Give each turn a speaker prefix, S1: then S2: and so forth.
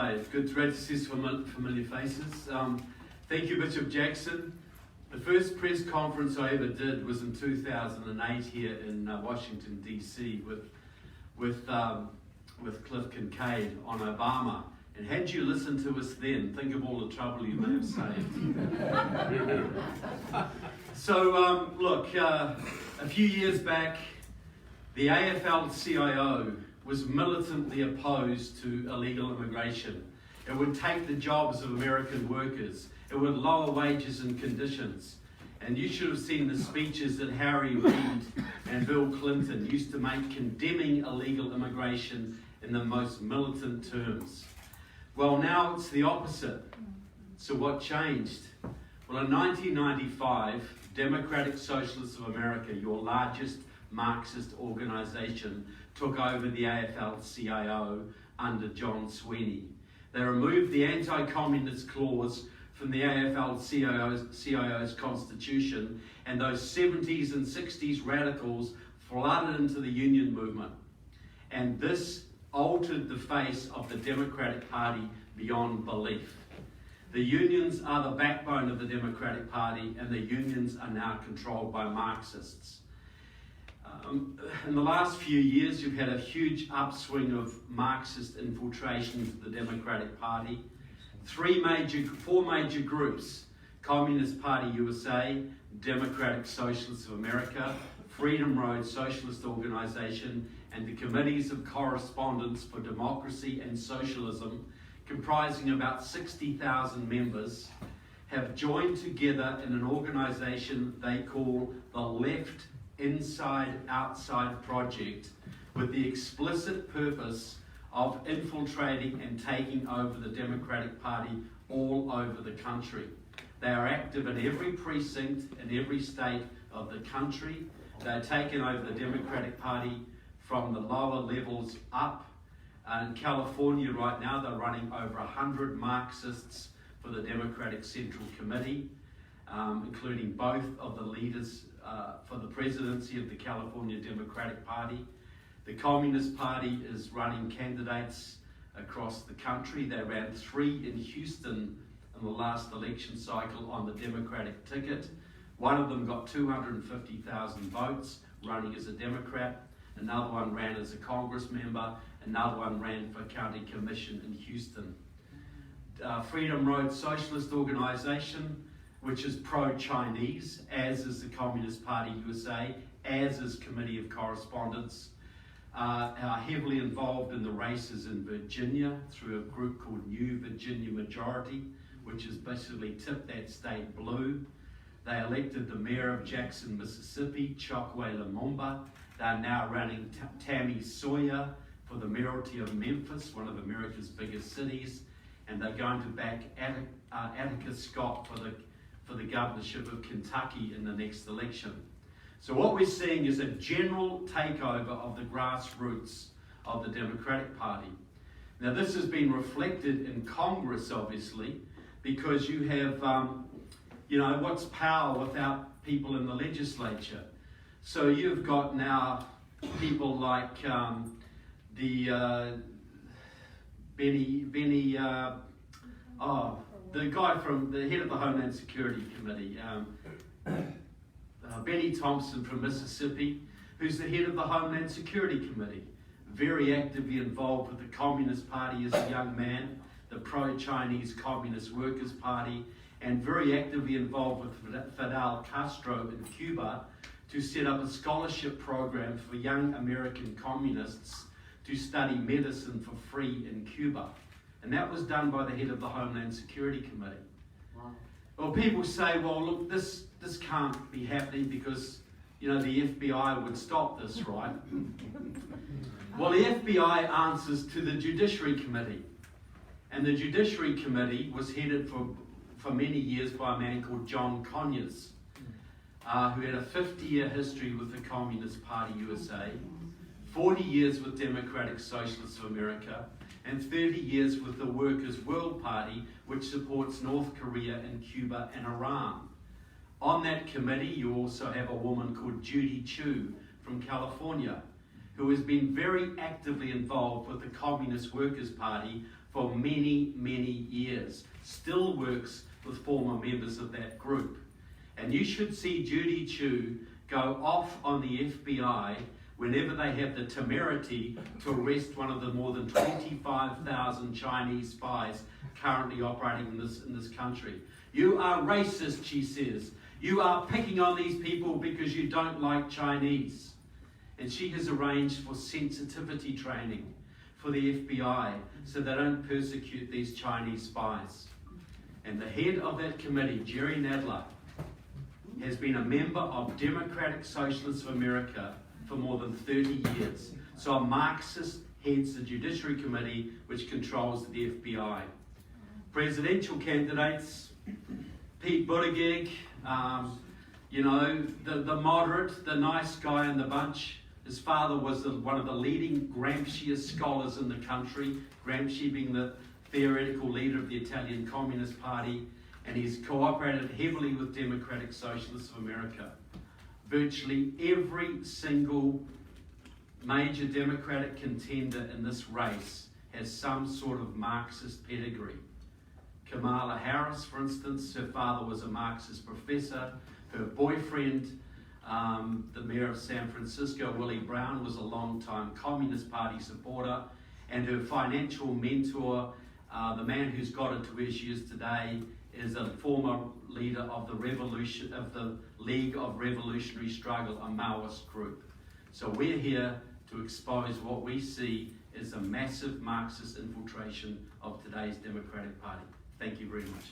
S1: Hi, it's great to see some familiar faces. Thank you, Bishop Jackson. The first press conference I ever did was in 2008 here in Washington, D.C. with Cliff Kincaid on Obama. And had you listened to us then, think of all the trouble you may have saved. So, look, a few years back, the AFL-CIO was militantly opposed to illegal immigration. It would take the jobs of American workers. It would lower wages and conditions. And you should have seen the speeches that Harry Reid and Bill Clinton used to make condemning illegal immigration in the most militant terms. Well, now it's the opposite. So what changed? Well, in 1995, Democratic Socialists of America, your largest Marxist organisation, took over the AFL-CIO under John Sweeney. They removed the anti-communist clause from the AFL-CIO's constitution, and those 70s and 60s radicals flooded into the union movement. And this altered the face of the Democratic Party beyond belief. The unions are the backbone of the Democratic Party, and the unions are now controlled by Marxists. In the last few years, you've had a huge upswing of Marxist infiltration into the Democratic Party. Four major groups: Communist Party USA, Democratic Socialists of America, Freedom Road Socialist Organization, and the Committees of Correspondence for Democracy and Socialism, comprising about 60,000 members, have joined together in an organization they call the Left Inside-Outside Project, with the explicit purpose of infiltrating and taking over the Democratic Party all over the country. They are active in every precinct in every state of the country. They're taking over the Democratic Party from the lower levels up. In California right now, they're running over 100 Marxists for the Democratic Central Committee, including both of the leaders for the presidency of the California Democratic Party. The Communist Party is running candidates across the country. They ran 3 in Houston in the last election cycle on the Democratic ticket. One of them got 250,000 votes running as a Democrat. Another one ran as a Congress member. Another one ran for county commission in Houston. Freedom Road Socialist Organization, which is pro-Chinese, as is the Communist Party USA, as is Committee of Correspondence, are heavily involved in the races in Virginia through a group called New Virginia Majority, which has basically tipped that state blue. They elected the mayor of Jackson, Mississippi, Chokwe Lumumba. They're now running Tammy Sawyer for the mayoralty of Memphis, one of America's biggest cities, and they're going to back Atticus Scott for the governorship of Kentucky in the next election. So what we're seeing is a general takeover of the grassroots of the Democratic Party. Now this has been reflected in Congress, obviously, because you have, what's power without people in the legislature? So you've got now people like the guy from the head of the Homeland Security Committee, Benny Thompson from Mississippi, who's the head of the Homeland Security Committee, very actively involved with the Communist Party as a young man, the pro-Chinese Communist Workers' Party, and very actively involved with Fidel Castro in Cuba to set up a scholarship program for young American communists to study medicine for free in Cuba. And that was done by the head of the Homeland Security Committee. Wow. Well, people say, well, look, this can't be happening because, the FBI would stop this, right? Well, the FBI answers to the Judiciary Committee. And the Judiciary Committee was headed for many years by a man called John Conyers, who had a 50-year history with the Communist Party USA, 40 years with Democratic Socialists of America, and 30 years with the Workers' World Party, which supports North Korea and Cuba and Iran. On that committee, you also have a woman called Judy Chu from California, who has been very actively involved with the Communist Workers' Party for many, many years, still works with former members of that group. And you should see Judy Chu go off on the FBI whenever they have the temerity to arrest one of the more than 25,000 Chinese spies currently operating in this country. You are racist, she says. You are picking on these people because you don't like Chinese. And she has arranged for sensitivity training for the FBI so they don't persecute these Chinese spies. And the head of that committee, Jerry Nadler, has been a member of Democratic Socialists of America for more than 30 years. So a Marxist heads the Judiciary Committee, which controls the FBI. Presidential candidates, Pete Buttigieg, the moderate, the nice guy in the bunch. His father was one of the leading Gramsciist scholars in the country, Gramsci being the theoretical leader of the Italian Communist Party, and he's cooperated heavily with Democratic Socialists of America. Virtually every single major Democratic contender in this race has some sort of Marxist pedigree. Kamala Harris, for instance, her father was a Marxist professor. Her boyfriend, the mayor of San Francisco, Willie Brown, was a long-time Communist Party supporter. And her financial mentor, the man who's got her to where she is today, is a former leader of the League of Revolutionary Struggle, a Maoist group. So we're here to expose what we see as a massive Marxist infiltration of today's Democratic Party. Thank you very much.